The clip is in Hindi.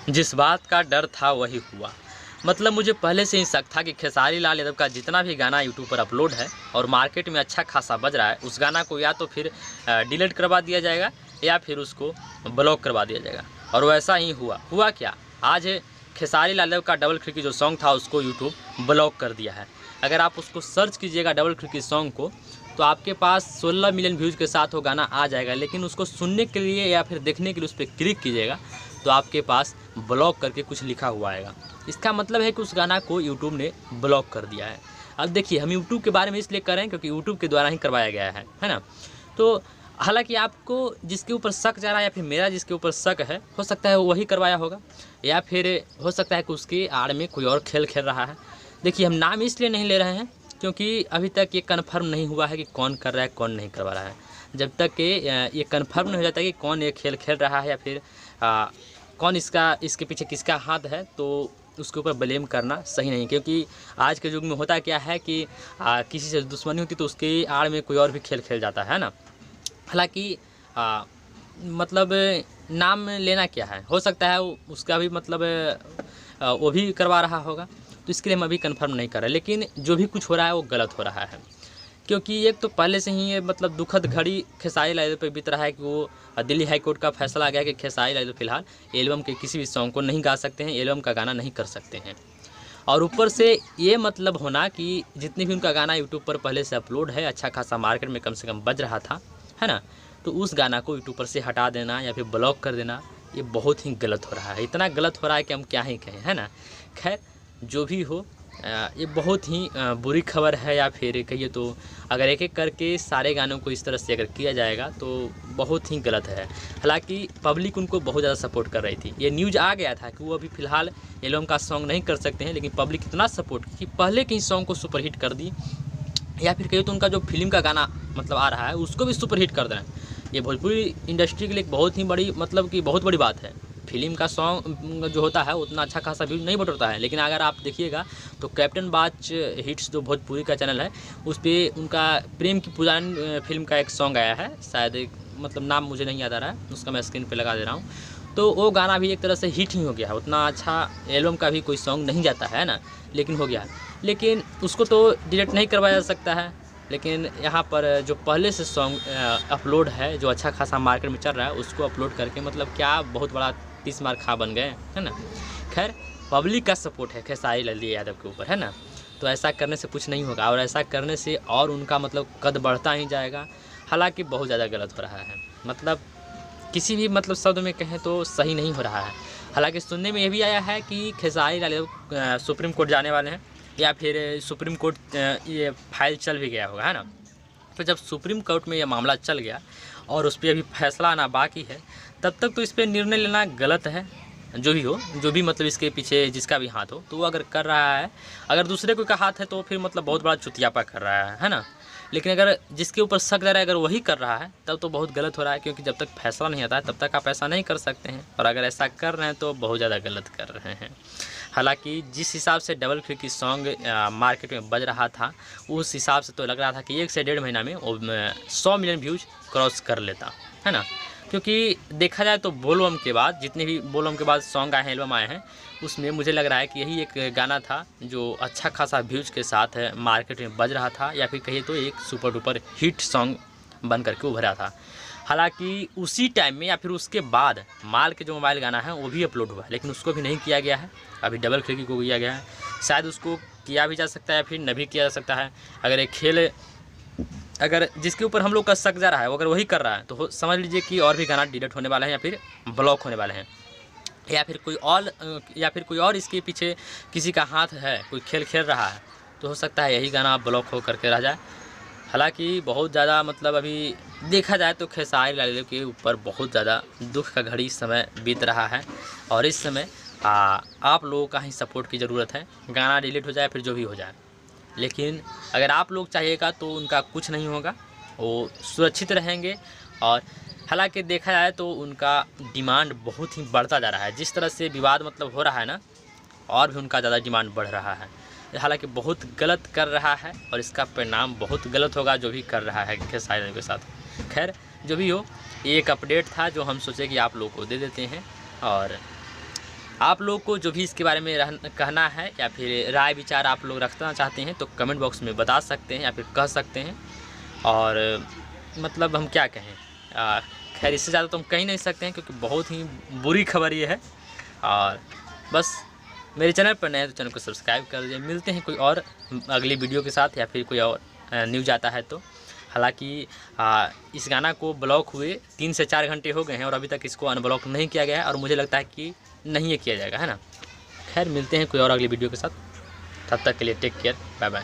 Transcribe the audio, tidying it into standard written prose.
जिस बात का डर था वही हुआ। मतलब मुझे पहले से ही शक था कि खेसारी लाल यादव का जितना भी गाना यूट्यूब पर अपलोड है और मार्केट में अच्छा खासा बज रहा है, उस गाना को या तो फिर डिलीट करवा दिया जाएगा या फिर उसको ब्लॉक करवा दिया जाएगा। और वैसा ही हुआ क्या, आज खेसारी लाल यादव का डबल खिड़की जो सॉन्ग था उसको यूट्यूब ब्लॉक कर दिया है। अगर आप उसको सर्च कीजिएगा डबल खिड़की सॉन्ग को, तो आपके पास 16 मिलियन व्यूज़ के साथ वो गाना आ जाएगा, लेकिन उसको सुनने के लिए या फिर देखने के लिए उस पर क्लिक कीजिएगा तो आपके पास ब्लॉक करके कुछ लिखा हुआ आएगा। इसका मतलब है कि उस गाना को यूट्यूब ने ब्लॉक कर दिया है। अब देखिए, हम यूट्यूब के बारे में इसलिए कर रहे हैं क्योंकि यूट्यूब के द्वारा ही करवाया गया है ना। तो हालांकि आपको जिसके ऊपर शक जा रहा है या फिर मेरा जिसके ऊपर शक है, हो सकता है वही करवाया होगा, या फिर हो सकता है कि उसके आड़ में कोई और खेल खेल रहा है। देखिए, हम नाम इसलिए नहीं ले रहे हैं क्योंकि अभी तक ये कन्फर्म नहीं हुआ है कि कौन कर रहा है कौन नहीं करवा रहा है। जब तक कि ये कन्फर्म नहीं हो जाता कि कौन ये खेल खेल रहा है या फिर कौन इसके पीछे किसका हाथ है, तो उसके ऊपर ब्लेम करना सही नहीं। क्योंकि आज के युग में होता क्या है कि किसी से दुश्मनी होती तो उसके आड़ में कोई और भी खेल खेल जाता है ना। हालांकि मतलब नाम लेना क्या है, हो सकता है उसका भी मतलब वो भी करवा रहा होगा, तो इसके लिए हम अभी कंफर्म नहीं कर रहे। लेकिन जो भी कुछ हो रहा है वो गलत हो रहा है, क्योंकि एक तो पहले से ही ये मतलब दुखद घड़ी खेसारी लाल यादव पे बीत रहा है कि वो दिल्ली हाई कोर्ट का फैसला आ गया कि खेसारी लाल यादव फिलहाल एल्बम के किसी भी सॉन्ग को नहीं गा सकते हैं, एल्बम का गाना नहीं कर सकते हैं। और ऊपर से ये मतलब होना कि जितने भी उनका गाना यूट्यूब पर पहले से अपलोड है, अच्छा खासा मार्केट में कम से कम बज रहा था, है ना, तो उस गाना को यूट्यूब पर से हटा देना या फिर ब्लॉक कर देना, ये बहुत ही गलत हो रहा है। इतना गलत हो रहा है कि हम क्या ही कहें, है ना। खैर, जो भी हो, ये बहुत ही बुरी खबर है, या फिर कहिए तो अगर एक एक करके सारे गानों को इस तरह से अगर किया जाएगा तो बहुत ही गलत है। हालांकि पब्लिक उनको बहुत ज़्यादा सपोर्ट कर रही थी। ये न्यूज़ आ गया था कि वो अभी फ़िलहाल एल्बम का सॉन्ग नहीं कर सकते हैं, लेकिन पब्लिक इतना सपोर्ट की पहले के ही सॉन्ग को सुपरहिट कर दी, या फिर कहिए तो उनका जो फिल्म का गाना मतलब आ रहा है उसको भी सुपरहिट कर दें। ये भोजपुरी इंडस्ट्री के लिए एक बहुत ही बड़ी मतलब कि बहुत बड़ी बात है। फिल्म का सॉन्ग जो होता है उतना अच्छा खासा व्यूज नहीं बटोरता है, लेकिन अगर आप देखिएगा तो कैप्टन बाच हिट्स जो भोजपुरी का चैनल है, उस पर उनका प्रेम की पुजान फिल्म का एक सॉन्ग आया है, शायद मतलब नाम मुझे नहीं याद आ रहा है, उसका मैं स्क्रीन पे लगा दे रहा हूँ। तो वो गाना भी एक तरह से हिट ही हो गया है। उतना अच्छा एल्बम का भी कोई सॉन्ग नहीं जाता है ना, लेकिन हो गया। लेकिन उसको तो डिलीट नहीं करवाया जा सकता है, लेकिन यहाँ पर जो पहले से सॉन्ग अपलोड है, जो अच्छा खासा मार्केट में चल रहा है, उसको अपलोड करके मतलब क्या बहुत बड़ा 30 मार खा बन गए, है ना। खैर, पब्लिक का सपोर्ट है खेसारी लाल यादव के ऊपर, है ना, तो ऐसा करने से कुछ नहीं होगा, और ऐसा करने से और उनका मतलब कद बढ़ता ही जाएगा। हालांकि बहुत ज़्यादा गलत हो रहा है, मतलब किसी भी मतलब शब्द में कहें तो सही नहीं हो रहा है। हालांकि सुनने में ये भी आया है कि खेसारी लाल यादव सुप्रीम कोर्ट जाने वाले हैं, या फिर सुप्रीम कोर्ट ये फाइल चल भी गया होगा, है ना। तो जब सुप्रीम कोर्ट में ये मामला चल गया और उस पर अभी फैसला आना बाकी है, तब तक तो इस पर निर्णय लेना गलत है। जो भी हो, जो भी मतलब इसके पीछे जिसका भी हाथ हो, तो वो अगर कर रहा है, अगर दूसरे कोई का हाथ है तो फिर मतलब बहुत बड़ा चुतियापा कर रहा है ना। लेकिन अगर जिसके ऊपर शक जा रहा है अगर वही कर रहा है, तब तो बहुत गलत हो रहा है, क्योंकि जब तक फैसला नहीं आता है तब तक आप ऐसा नहीं कर सकते हैं, और अगर ऐसा कर रहे हैं तो बहुत ज़्यादा गलत कर रहे हैं। हालांकि जिस हिसाब से डबल खिड़की सॉन्ग मार्केट में बज रहा था, उस हिसाब से तो लग रहा था कि 1 से 1.5 महीना में वो 100 मिलियन व्यूज क्रॉस कर लेता, है ना। क्योंकि देखा जाए तो बोलबम के बाद जितने भी बोलबम के बाद सॉन्ग आए हैं, एल्बम आए हैं, उसमें मुझे लग रहा है कि यही एक गाना था जो अच्छा खासा व्यूज के साथ मार्केट में बज रहा था, या फिर कहिए तो एक सुपर डुपर हिट सॉन्ग बन करके उभरा था। हालांकि उसी टाइम में या फिर उसके बाद माल के जो मोबाइल गाना है वो भी अपलोड हुआ है, लेकिन उसको भी नहीं किया गया है, अभी डबल खिड़की को किया गया है। शायद उसको किया भी जा सकता है या फिर नहीं भी किया जा सकता है। अगर एक खेल अगर जिसके ऊपर हम लोग का शक जा रहा है वो अगर वही कर रहा है, तो समझ लीजिए कि और भी गाना डिलीट होने वाला है या फिर ब्लॉक होने वाले हैं, या फिर कोई और इसके पीछे किसी का हाथ है, कोई खेल खेल रहा है, तो हो सकता है यही गाना ब्लॉक हो करके रह जाए। हालांकि बहुत ज़्यादा मतलब अभी देखा जाए तो खेसारी लाल यादव के ऊपर बहुत ज़्यादा दुख का घड़ी समय बीत रहा है, और इस समय आप लोगों का ही सपोर्ट की ज़रूरत है। गाना डिलीट हो जाए फिर जो भी हो जाए, लेकिन अगर आप लोग चाहिएगा तो उनका कुछ नहीं होगा, वो सुरक्षित रहेंगे। और हालांकि देखा जाए तो उनका डिमांड बहुत ही बढ़ता जा रहा है, जिस तरह से विवाद मतलब हो रहा है ना, और भी उनका ज़्यादा डिमांड बढ़ रहा है। हालांकि बहुत गलत कर रहा है, और इसका परिणाम बहुत गलत होगा जो भी कर रहा है खेसारी लाल के साथ। खैर, जो भी हो, ये एक अपडेट था जो हम सोचे कि आप लोग को दे देते हैं, और आप लोग को जो भी इसके बारे में कहना है या फिर राय विचार आप लोग रखना चाहते हैं तो कमेंट बॉक्स में बता सकते हैं या फिर कह सकते हैं। और मतलब हम क्या कहें, खैर इससे ज़्यादा तो हम कह ही नहीं सकते हैं क्योंकि बहुत ही बुरी खबर ये है। और बस मेरे चैनल पर नए हैं तो चैनल को सब्सक्राइब कर दीजिए। मिलते हैं कोई और अगली वीडियो के साथ या फिर कोई और न्यूज़ आता है तो। हालांकि इस गाना को ब्लॉक हुए 3 से 4 घंटे हो गए हैं और अभी तक इसको अनब्लॉक नहीं किया गया है और मुझे लगता है कि नहीं ये किया जाएगा, है ना। खैर मिलते हैं कोई और अगली वीडियो के साथ, तब तक के लिए टेक केयर, बाय बाय।